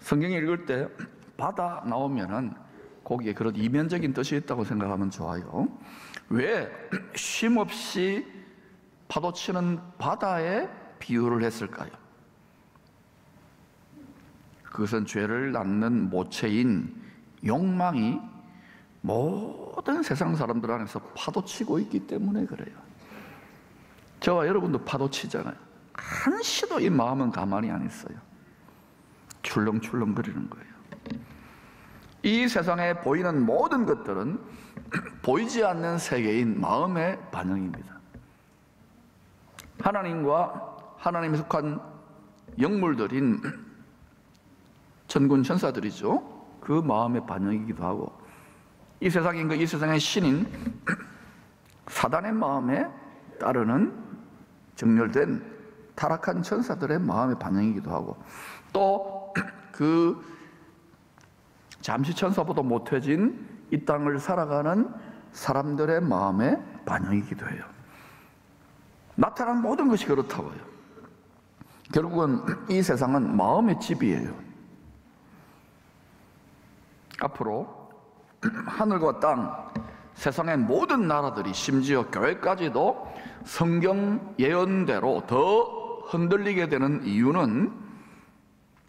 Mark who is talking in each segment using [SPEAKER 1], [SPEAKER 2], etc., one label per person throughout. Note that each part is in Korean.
[SPEAKER 1] 성경 읽을 때 바다 나오면은 거기에 그런 이면적인 뜻이 있다고 생각하면 좋아요. 왜 쉼없이 파도치는 바다에 비유를 했을까요? 그것은 죄를 낳는 모체인 욕망이 모든 세상 사람들 안에서 파도치고 있기 때문에 그래요. 저와 여러분도 파도치잖아요. 한시도 이 마음은 가만히 안 있어요. 출렁출렁 거리는 거예요. 이 세상에 보이는 모든 것들은 보이지 않는 세계인 마음의 반영입니다. 하나님과 하나님에 속한 영물들인 천군 천사들이죠. 그 마음의 반영이기도 하고, 이 세상의 신인 사단의 마음에 따르는 정렬된 타락한 천사들의 마음의 반영이기도 하고, 또 그 잠시 천사보다 못해진 이 땅을 살아가는 사람들의 마음의 반영이기도 해요. 나타난 모든 것이 그렇다고요. 결국은 이 세상은 마음의 집이에요. 앞으로 하늘과 땅, 세상의 모든 나라들이, 심지어 교회까지도 성경 예언대로 더 흔들리게 되는 이유는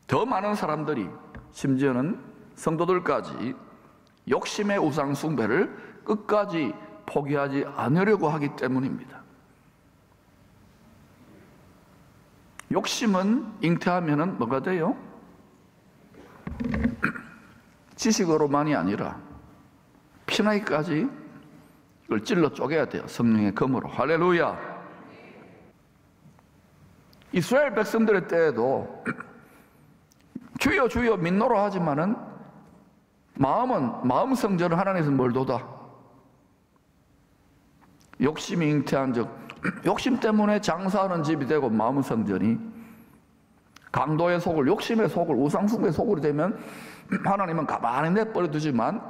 [SPEAKER 1] 더 많은 사람들이, 심지어는 성도들까지 욕심의 우상 숭배를 끝까지 포기하지 않으려고 하기 때문입니다. 욕심은 잉태하면 뭐가 돼요? 지식으로만이 아니라 피나기까지 이걸 찔러 쪼개야 돼요. 성령의 검으로. 할렐루야. 이스라엘 백성들의 때에도 주여 주여 민노라 하지만은 마음 성전을 하나님께서 뭘 돋아? 욕심이 잉태한 즉, 욕심 때문에 장사하는 집이 되고 마음 성전이 강도의 속을, 욕심의 속을, 우상숭배의 속으로 되면 하나님은 가만히 내버려 두지만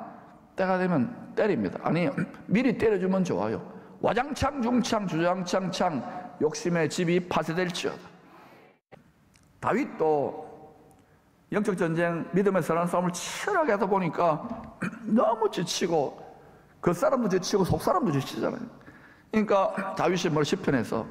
[SPEAKER 1] 때가 되면 때립니다. 아니, 미리 때려주면 좋아요. 와장창 중창 주장창 창 욕심의 집이 파쇄될지어다. 다윗도 영적 전쟁, 믿음의 선한 싸움을 치열하게 하다 보니까 너무 지치고, 겉사람도 지치고 속사람도 지치잖아요. 그러니까 다윗이 뭘 시편에서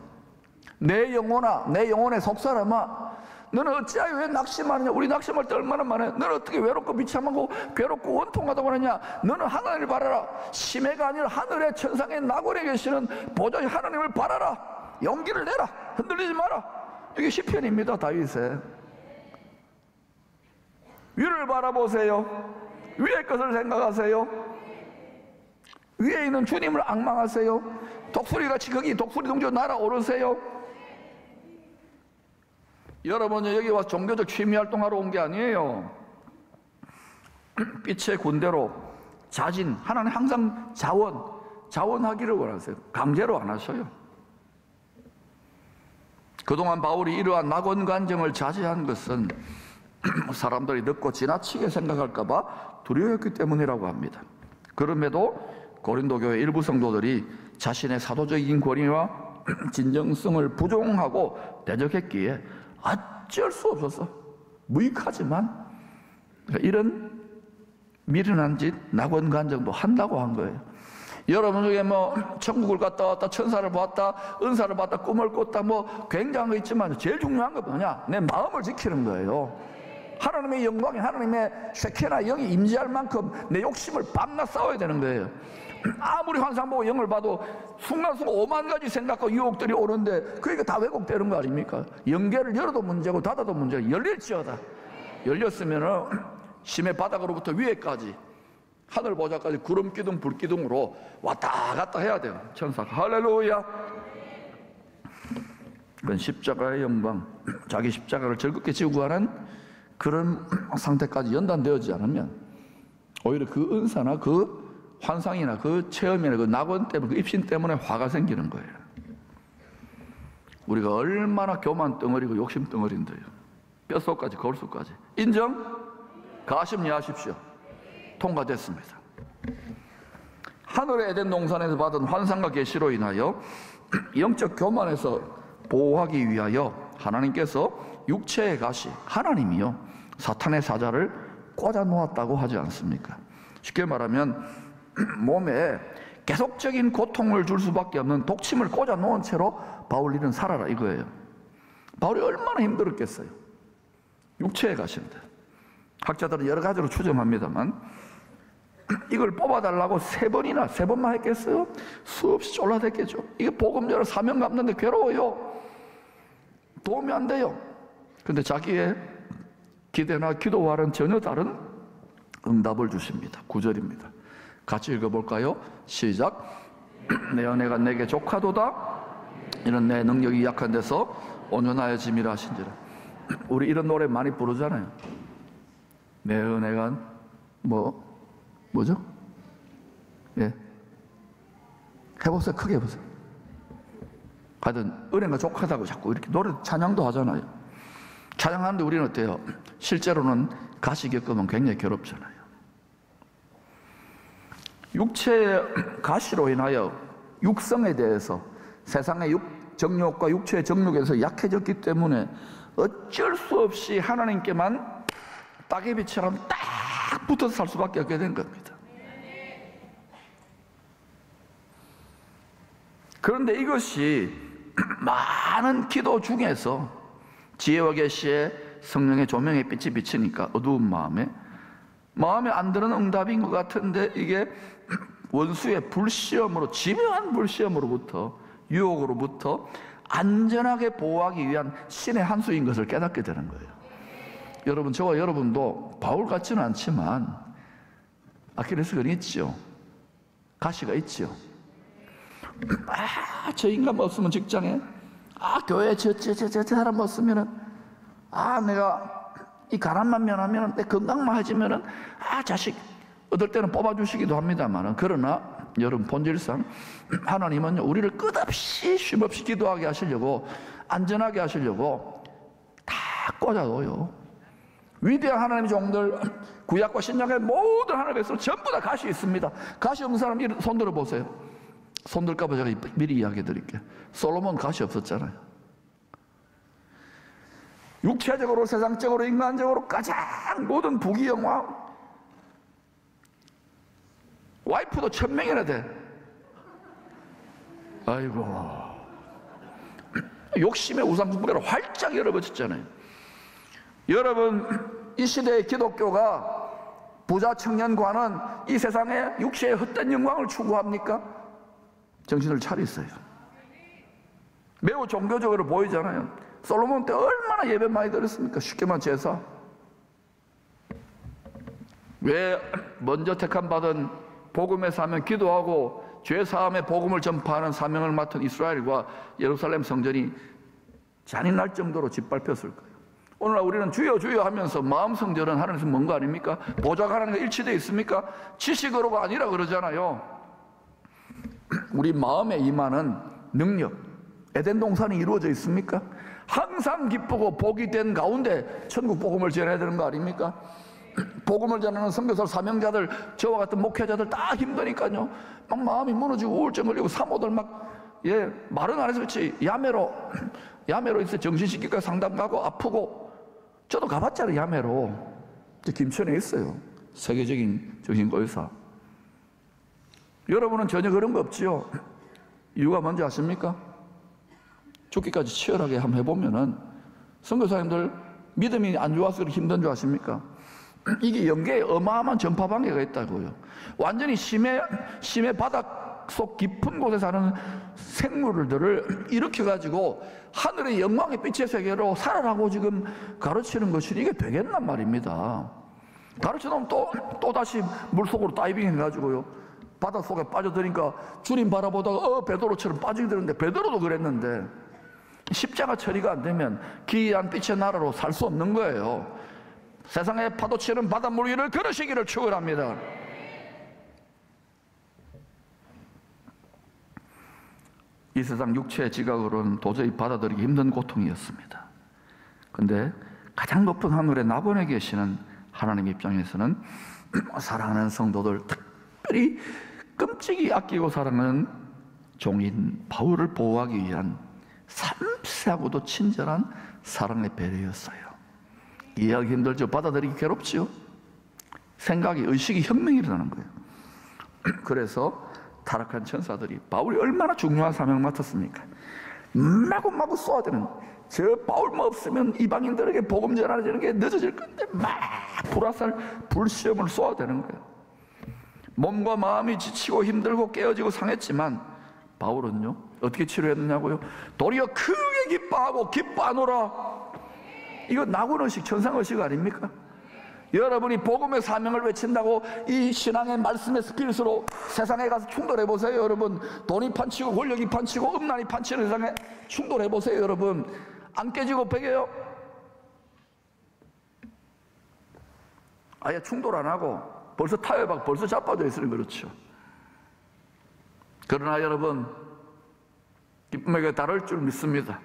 [SPEAKER 1] 내 영혼아, 내 영혼의 속사람아, 너는 어찌하여 왜 낙심하느냐? 우리 낙심할 때 얼마나 많아요. 너는 어떻게 외롭고 비참하고 괴롭고 원통하다고 하느냐? 너는 하나님을 바라라. 심해가 아니라 하늘의 천상의 낙원에 계시는 보좌의 하나님을 바라라. 용기를 내라. 흔들리지 마라. 이게 시편입니다. 다윗의. 위를 바라보세요. 위의 것을 생각하세요. 위에 있는 주님을 앙망하세요. 독수리같이 거기 독수리 동조 날아오르세요. 여러분은 여기 와서 종교적 취미활동하러 온 게 아니에요. 빛의 군대로 자진, 하나님 항상 자원하기를 원하세요. 강제로 안 하셔요. 그동안 바울이 이러한 낙원 간정을 자제한 것은 사람들이 늦고 지나치게 생각할까봐 두려웠기 때문이라고 합니다. 그럼에도 고린도 교회 일부 성도들이 자신의 사도적인 권위와 진정성을 부정하고 대적했기에 어쩔 수 없어서 무익하지만 이런 미련한 짓, 낙원 간정도 한다고 한 거예요. 여러분 중에 뭐 천국을 갔다 왔다, 천사를 보았다, 은사를 받았다, 꿈을 꿨다, 뭐 굉장한 거 있지만 제일 중요한 건 뭐냐? 내 마음을 지키는 거예요. 하나님의 영광이, 하나님의 쉐케나 영이 임재할 만큼 내 욕심을 밤낮 싸워야 되는 거예요. 아무리 환상 보고 영을 봐도 순간순간 5만 가지 생각과 유혹들이 오는데 그게 다 왜곡되는 거 아닙니까? 영계를 열어도 문제고 닫아도 문제고 열릴지어다. 열렸으면은 심해 바닥으로부터 위에까지 하늘 보좌까지 구름 기둥 불 기둥으로 왔다 갔다 해야 돼요. 천사가. 할렐루야. 그건 십자가의 영광, 자기 십자가를 즐겁게 지고 가는 그런 상태까지 연단되어지지 않으면 오히려 그 은사나 그 환상이나 그 체험이나 그 낙원 때문에, 그 입신 때문에 화가 생기는 거예요. 우리가 얼마나 교만 덩어리고 욕심 덩어리인데요. 뼛속까지 거울속까지. 인정? 가심 이해하십시오. 통과됐습니다. 하늘의 에덴 동산에서 받은 환상과 계시로 인하여 영적 교만에서 보호하기 위하여 하나님께서 육체의 가시, 하나님이요, 사탄의 사자를 꽂아 놓았다고 하지 않습니까? 쉽게 말하면 몸에 계속적인 고통을 줄 수밖에 없는 독침을 꽂아 놓은 채로 바울이는 살아라 이거예요. 바울이 얼마나 힘들었겠어요. 육체에 가신데 학자들은 여러 가지로 추정합니다만 이걸 뽑아달라고 세 번만 했겠어요? 수없이 쫄라댔겠죠. 이게 복음자를 사명 갚는데 괴로워요. 도움이 안 돼요. 근데 자기의 기대나 기도와는 전혀 다른 응답을 주십니다. 9절입니다. 같이 읽어볼까요? 시작. 내 은혜가 내게 족하도다. 이는 내 능력이 약한 데서 온전하여 짐이라 하신지라. 우리 이런 노래 많이 부르잖아요. 내 은혜가 뭐죠? 예, 해보세요. 크게 해보세요. 하여튼 은혜가 족하다고 자꾸 이렇게 노래 찬양도 하잖아요. 찬양하는데 우리는 어때요? 실제로는 가시 겪으면 굉장히 괴롭잖아요. 육체의 가시로 인하여 육성에 대해서 세상의 정욕과 육체의 정욕에서 약해졌기 때문에 어쩔 수 없이 하나님께만 따개비처럼 딱 붙어서 살 수밖에 없게 된 겁니다. 그런데 이것이 많은 기도 중에서 지혜와 계시의 성령의 조명의 빛이 비치니까 어두운 마음에 안 드는 응답인 것 같은데 이게 원수의 불시험으로, 집요한 불시험으로부터, 유혹으로부터 안전하게 보호하기 위한 신의 한 수인 것을 깨닫게 되는 거예요. 여러분, 저와 여러분도 바울 같지는 않지만 아킬레스건이 있죠. 가시가 있죠. 저 인간 없으면 직장에, 교회에 저 사람 없으면은, 내가 이 가난만 면하면은, 내 건강만 해지면은, 자식 얻을 때는 뽑아주시기도 합니다만은, 그러나 여러분 본질상 하나님은 우리를 끝없이 쉼없이 기도하게 하시려고, 안전하게 하시려고 다 꽂아둬요. 위대한 하나님의 종들, 구약과 신약의 모든 하나님의 백성 전부 다 가시 있습니다. 가시 없는 사람 손 들어보세요. 손 들까봐 제가 미리 이야기해 드릴게요. 솔로몬 가시 없었잖아요. 육체적으로, 세상적으로, 인간적으로 가장 모든 부귀영화, 와이프도 1000명이나 돼. 아이고, 욕심의 우상숭배로 활짝 열어버렸잖아요. 여러분, 이 시대의 기독교가 부자 청년과는 이 세상의 육체의 헛된 영광을 추구합니까? 정신을 차리세요. 매우 종교적으로 보이잖아요. 솔로몬 때 얼마나 예배 많이 드렸습니까? 쉽게 말하면 제사. 왜 먼저 택함받은 복음의 사명, 기도하고 죄사함의 복음을 전파하는 사명을 맡은 이스라엘과 예루살렘 성전이 잔인할 정도로 짓밟혔을까요? 오늘날 우리는 주여 주여 하면서 마음 성전은 하나님께서 먼 거 아닙니까? 보좌가 하나님과 일치되어 있습니까? 지식으로가 아니라 그러잖아요. 우리 마음에 임하는 능력, 에덴 동산이 이루어져 있습니까? 항상 기쁘고 복이 된 가운데 천국 복음을 전해야 되는 거 아닙니까? 복음을 전하는 선교사 사명자들, 저와 같은 목회자들 다 힘드니까요. 막 마음이 무너지고 우울증 걸리고 사모들 말은 안 해서 그렇지 야매로 있어 정신신경과 상담 가고 아프고. 저도 가봤잖아요. 야매로. 김천에 있어요. 세계적인 정신과의사. 여러분은 전혀 그런 거 없지요? 이유가 뭔지 아십니까? 죽기까지 치열하게 한번 해보면은 선교사님들 믿음이 안 좋아서 힘든 줄 아십니까? 이게 연계에 어마어마한 전파 방해가 있다고요. 완전히 심해 바닥 속 깊은 곳에 사는 생물들을 일으켜가지고 하늘의 영광의 빛의 세계로 살아라고 지금 가르치는 것이 이게 되겠단 말입니다. 가르쳐놓으면 또 다시 물속으로 다이빙 해가지고요. 바닷 속에 빠져드니까 주님 바라보다가 베드로처럼 빠지게 되는데, 베드로도 그랬는데 십자가 처리가 안 되면 기이한 빛의 나라로 살 수 없는 거예요. 세상에 파도치는 바닷물 위를 걸으시기를 축원합니다. 이 세상 육체의 지각으로는 도저히 받아들이기 힘든 고통이었습니다. 그런데 가장 높은 하늘에 나번에 계시는 하나님 입장에서는 사랑하는 성도들, 특별히 끔찍이 아끼고 사랑하는 종인 바울을 보호하기 위한 섬세하고도 친절한 사랑의 배려였어요. 이해하기 힘들죠. 받아들이기 괴롭지요. 생각이, 의식이 혁명이 일어나는 거예요. 그래서 타락한 천사들이 바울이 얼마나 중요한 사명을 맡았습니까? 마구마구 쏘아대는, 저 바울만 없으면 이방인들에게 복음 전하는 게 늦어질 건데 막 불화살, 불시험을 쏘아대는 거예요. 몸과 마음이 지치고 힘들고 깨어지고 상했지만 바울은요 어떻게 치료했느냐고요? 도리어 크게 기뻐하고 기뻐하노라. 이거 낙원의식, 천상의식 아닙니까? 여러분이 복음의 사명을 외친다고 이 신앙의 말씀의 스피릿으로 세상에 가서 충돌해 보세요. 여러분, 돈이 판치고 권력이 판치고 음란이 판치는 세상에 충돌해 보세요. 여러분, 안 깨지고 베겨요? 아예 충돌 안 하고 벌써 타협하고 벌써 자빠져 있으니 그렇죠. 그러나 여러분, 기쁨에게 다를 줄 믿습니다.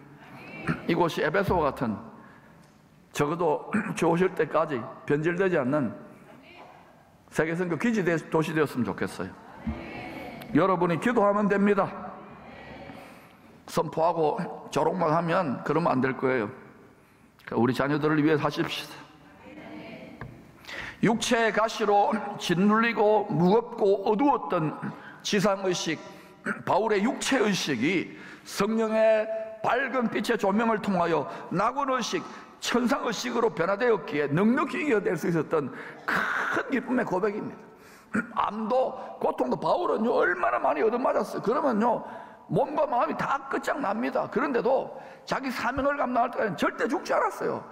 [SPEAKER 1] 이곳이 에베소와 같은, 적어도 주오실 때까지 변질되지 않는 세계선교 기지 도시 되었으면 좋겠어요. 여러분이 기도하면 됩니다. 선포하고 조롱만 하면 그러면 안 될 거예요. 우리 자녀들을 위해 하십시다. 육체의 가시로 짓눌리고 무겁고 어두웠던 지상의식, 바울의 육체의식이 성령의 밝은 빛의 조명을 통하여 낙원의식, 천상의식으로 변화되었기에 넉넉히 이겨낼 수 있었던 큰 기쁨의 고백입니다. 암도 고통도 바울은요 얼마나 많이 얻어맞았어요. 그러면요 몸과 마음이 다 끝장납니다. 그런데도 자기 사명을 감당할 때까지는 절대 죽지 않았어요.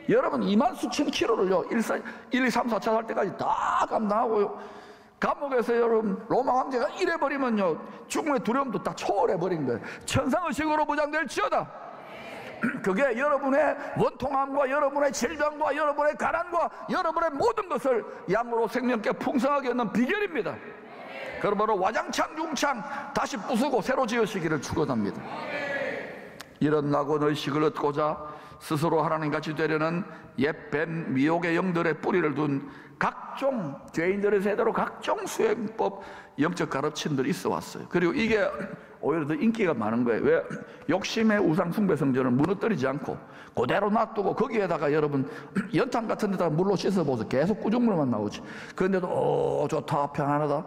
[SPEAKER 1] 여러분 2만 수천 킬로를요 1, 2, 3, 4차 살 때까지 다 감당하고요, 감옥에서 여러분 로마 황제가 이래버리면요 죽음의 두려움도 다 초월해버린 거예요. 천상의식으로 무장될지어다. 그게 여러분의 원통함과 여러분의 질병과 여러분의 가난과 여러분의 모든 것을 양으로 생명께 풍성하게 얻는 비결입니다. 그러므로 와장창 중창 다시 부수고 새로 지으시기를 축원합니다. 이런 낙원의식을 얻고자 스스로 하나님같이 되려는 옛뱀 미혹의 영들의 뿌리를 둔 각종 죄인들의 세대로 각종 수행법, 영적 가르침들이 있어 왔어요. 그리고 이게 오히려 더 인기가 많은 거예요. 왜? 욕심의 우상 숭배 성전을 무너뜨리지 않고 그대로 놔두고 거기에다가 여러분 연탄 같은 데다가 물로 씻어보세요. 계속 꾸중물만 나오지. 그런데도 좋다, 편안하다.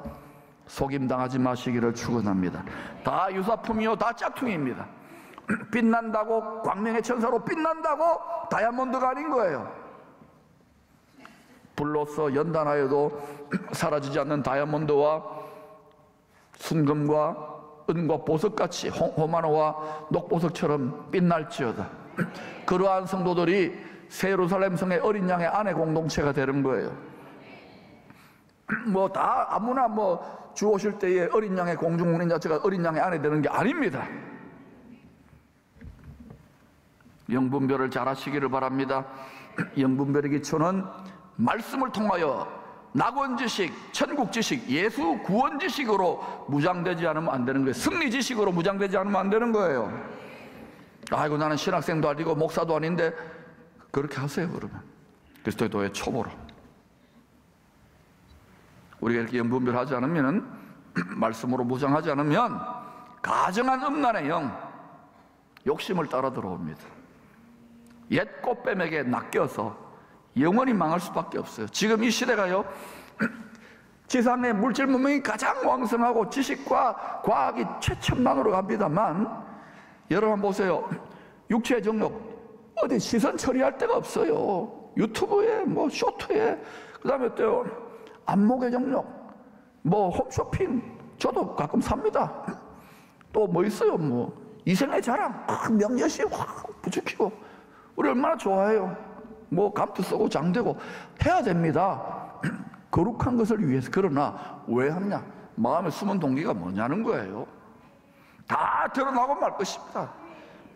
[SPEAKER 1] 속임당하지 마시기를 축원합니다. 다 유사품이요, 다 짝퉁입니다. 빛난다고, 광명의 천사로 빛난다고 다이아몬드가 아닌 거예요. 불로서 연단하여도 사라지지 않는 다이아몬드와 순금과 은과 보석같이 호마노와 녹보석처럼 빛날지어다. 그러한 성도들이 새 예루살렘 성의 어린 양의 아내 공동체가 되는 거예요. 뭐 다 아무나 뭐 주 오실 때에 어린 양의 공중 운인 자체가 어린 양의 아내 되는 게 아닙니다. 영분별을 잘 하시기를 바랍니다. 영분별의 기초는 말씀을 통하여 낙원지식, 천국지식, 예수 구원지식으로 무장되지 않으면 안 되는 거예요. 승리지식으로 무장되지 않으면 안 되는 거예요. 아이고 나는 신학생도 아니고 목사도 아닌데, 그렇게 하세요. 그러면 그리스도의 도의 초보로 우리가 이렇게 영분별하지 않으면, 말씀으로 무장하지 않으면 가정한 음란의 영, 욕심을 따라 들어옵니다. 옛 꽃뱀에게 낚여서 영원히 망할 수밖에 없어요. 지금 이 시대가요 지상의 물질 문명이 가장 왕성하고 지식과 과학이 최첨단으로 갑니다만, 여러분 보세요. 육체의 정욕 어디 시선 처리할 데가 없어요. 유튜브에 뭐 쇼트에, 그 다음에 또 안목의 정욕, 뭐 홈쇼핑 저도 가끔 삽니다. 또 뭐 있어요, 뭐 이생의 자랑, 명예시 확 부추기고, 우리 얼마나 좋아해요. 뭐 감투 쓰고 장되고 해야 됩니다. 거룩한 것을 위해서. 그러나 왜 하냐? 마음에 숨은 동기가 뭐냐는 거예요. 다 드러나고 말 것입니다.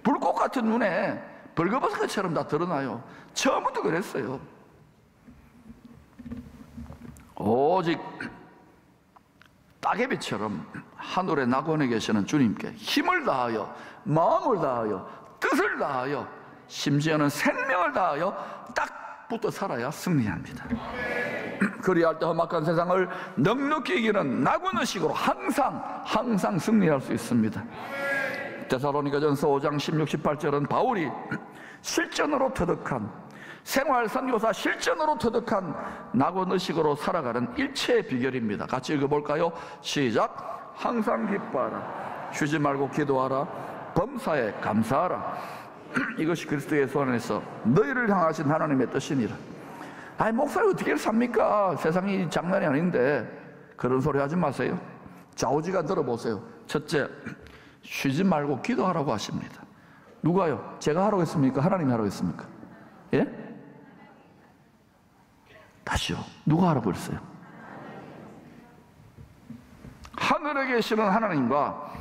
[SPEAKER 1] 불꽃 같은 눈에 벌거벗은것처럼 다 드러나요. 처음부터 그랬어요. 오직 따개비처럼 하늘의 낙원에 계시는 주님께 힘을 다하여, 마음을 다하여, 뜻을 다하여, 심지어는 생명을 다하여 딱 붙어 살아야 승리합니다. 그리할 때 험악한 세상을 넉넉히 이기는 낙원의식으로 항상 승리할 수 있습니다. 데살로니가전서 5장 16, 18절은 바울이 실전으로 터득한 생활 선교사 실전으로 터득한 낙원의식으로 살아가는 일체의 비결입니다. 같이 읽어볼까요? 시작. 항상 기뻐하라. 쉬지 말고 기도하라. 범사에 감사하라. 이것이 그리스도의 손에서 너희를 향하신 하나님의 뜻이니라. 아니, 목사님 어떻게 삽니까? 세상이 장난이 아닌데. 그런 소리 하지 마세요. 좌우지간 들어보세요. 첫째, 쉬지 말고 기도하라고 하십니다. 누가요? 제가 하라고 했습니까? 하나님이 하라고 했습니까? 예? 다시요. 누가 하라고 했어요? 하늘에 계시는 하나님과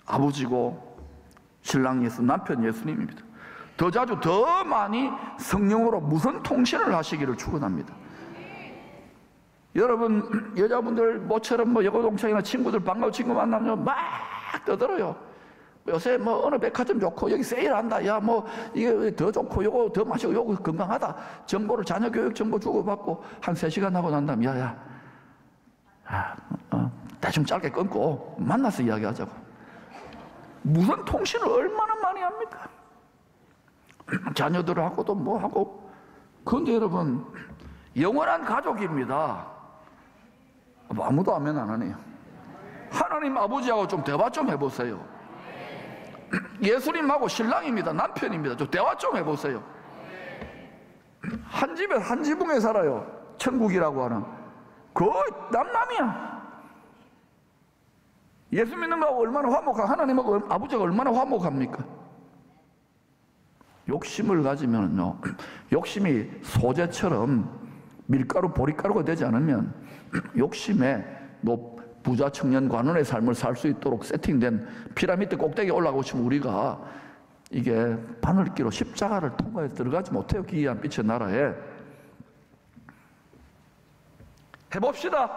[SPEAKER 1] 아버지고 신랑 예수, 남편 예수님입니다. 더 자주 더 많이 성령으로 무선 통신을 하시기를 축원합니다. 여러분, 여자분들 모처럼 여고동창이나 친구들 반가운 친구 만나면 막 떠들어요. 요새 어느 백화점 좋고 여기 세일한다. 야, 이게 더 좋고 요거 더 마시고 요거 건강하다. 정보를 자녀 교육 정보 주고받고 한 3시간 하고 난 다음에 대충 짧게 끊고 만나서 이야기하자고. 무슨 통신을 얼마나 많이 합니까? 자녀들하고도 하고. 그런데 여러분, 영원한 가족입니다. 아무도 아멘 안 하네요. 하나님 아버지하고 좀 대화 좀 해보세요. 예수님하고 신랑입니다. 남편입니다. 좀 대화 좀 해보세요. 한 집에 한 지붕에 살아요. 천국이라고 하는. 거의 남남이야. 예수 믿는 거하고 얼마나 화목하고 하나님하고 아버지가 얼마나 화목합니까? 욕심을 가지면요, 욕심이 소재처럼 밀가루 보리가루가 되지 않으면 욕심에 부자 청년 관원의 삶을 살 수 있도록 세팅된 피라미드 꼭대기에 올라가고 싶으면 우리가 이게 바늘기로 십자가를 통과해서 들어가지 못해요. 기이한 빛의 나라에. 해봅시다.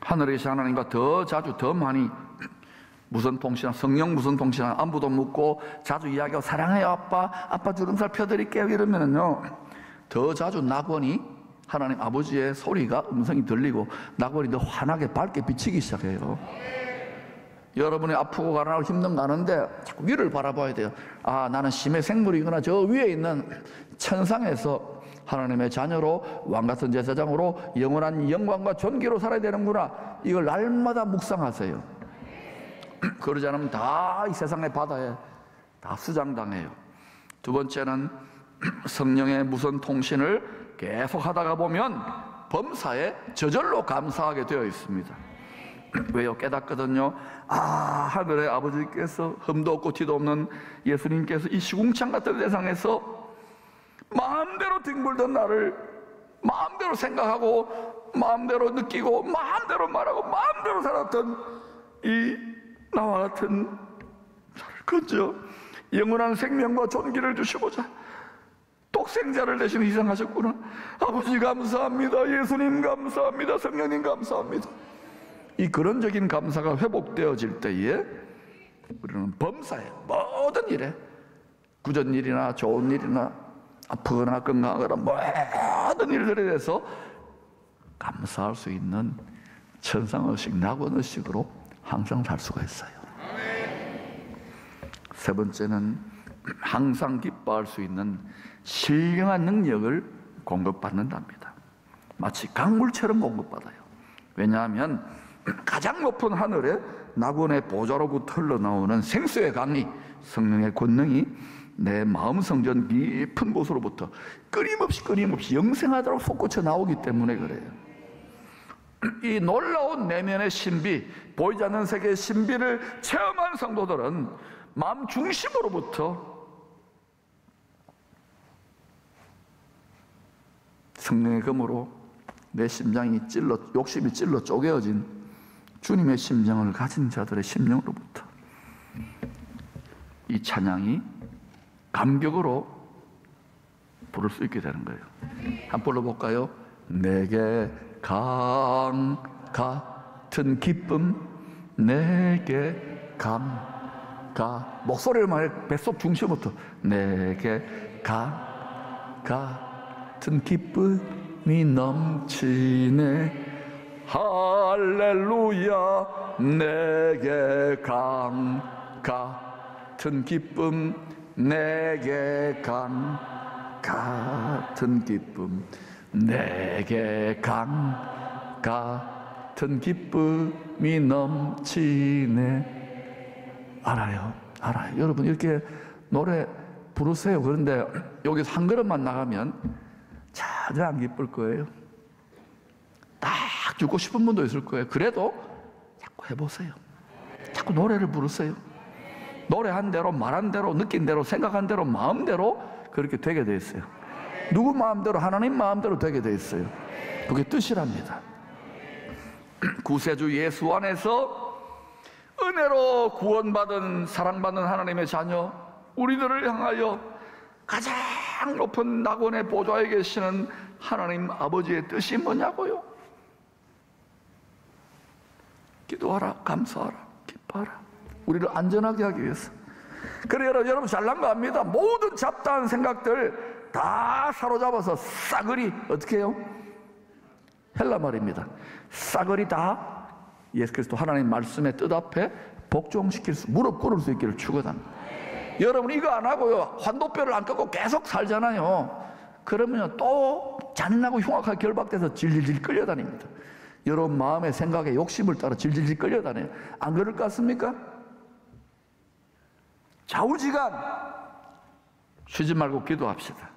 [SPEAKER 1] 하늘에 계신 하나님과 더 자주 더 많이 무선 통신, 성령 무선 통신, 안부도 묻고 자주 이야기하고 사랑해요 아빠 주름살 펴드릴게요 이러면은요, 더 자주 낙원이 하나님 아버지의 소리가 음성이 들리고 낙원이 더 환하게 밝게 비치기 시작해요. 여러분이 아프고 가난하고 힘든 거 아는데 자꾸 위를 바라봐야 돼요. 나는 심해 생물이거나 저 위에 있는 천상에서 하나님의 자녀로 왕같은 제사장으로 영원한 영광과 존귀로 살아야 되는구나. 이걸 날마다 묵상하세요. 그러지 않으면 다 이 세상의 바다에 다 수장당해요. 두 번째는 성령의 무선 통신을 계속 하다가 보면 범사에 저절로 감사하게 되어 있습니다. 왜요? 깨닫거든요. 하늘의 아버지께서 흠도 없고 티도 없는 예수님께서 이 시궁창 같은 세상에서 마음대로 뒹굴던 나를 마음대로 생각하고 마음대로 느끼고 마음대로 말하고 마음대로 살았던 이 나와 같은 나를 건져 영원한 생명과 존귀를 주시고자 독생자를 대신 희생하셨구나. 아버지 감사합니다. 예수님 감사합니다. 성령님 감사합니다. 이 근원적인 감사가 회복되어질 때에 우리는 범사에 모든 일에 굳은 일이나 좋은 일이나 아프거나 건강하거나 모든 일들에 대해서 감사할 수 있는 천상의식, 낙원의식으로 항상 살 수가 있어요. 세 번째는 항상 기뻐할 수 있는 신령한 능력을 공급받는답니다. 마치 강물처럼 공급받아요. 왜냐하면 가장 높은 하늘에 낙원의 보좌로부터 흘러나오는 생수의 강이, 성령의 권능이 내 마음 성전 깊은 곳으로부터 끊임없이 영생하도록 솟구쳐 나오기 때문에 그래요. 이 놀라운 내면의 신비, 보이지 않는 세계의 신비를 체험한 성도들은 마음 중심으로부터 성령의 검으로 내 심장이 욕심이 찔러 쪼개어진 주님의 심정을 가진 자들의 심령으로부터 이 찬양이 감격으로 부를 수 있게 되는 거예요. 한번 불러볼까요? 내게 강 같은 기쁨, 내게 강 목소리를 말해 뱃속 중심부터 내게 강 같은 기쁨이 넘치네. 할렐루야. 내게 강 같은 기쁨, 내게 강 같은 기쁨, 내게 강 같은 기쁨이 넘치네. 알아요. 여러분 이렇게 노래 부르세요. 그런데 여기서 한 걸음만 나가면 전혀 안 기쁠 거예요. 딱 죽고 싶은 분도 있을 거예요. 그래도 자꾸 해보세요. 자꾸 노래를 부르세요. 노래한 대로, 말한 대로, 느낀 대로, 생각한 대로, 마음대로 그렇게 되게 돼 있어요. 누구 마음대로? 하나님 마음대로 되게 돼 있어요. 그게 뜻이랍니다. 구세주 예수 안에서 은혜로 구원받은, 사랑받는 하나님의 자녀, 우리들을 향하여 가장 높은 낙원의 보좌에 계시는 하나님 아버지의 뜻이 뭐냐고요? 기도하라, 감사하라, 기뻐하라. 우리를 안전하게 하기 위해서. 그래 여러분 잘난 거 압니다. 모든 잡다한 생각들 다 사로잡아서 싸그리 어떻게 해요? 헬라 말입니다. 싸그리 다 예수 그리스도 하나님 말씀의 뜻 앞에 복종시킬 수, 무릎 꿇을 수 있기를 축원합니다. 여러분 이거 안 하고요 환도뼈를 안 꺾고 계속 살잖아요. 그러면 또 잔인하고 흉악하게 결박돼서 질질질 끌려다닙니다. 여러분 마음의 생각에 욕심을 따라 질질질 끌려다녀요. 안 그럴 것 같습니까? 좌우지간 쉬지 말고 기도합시다.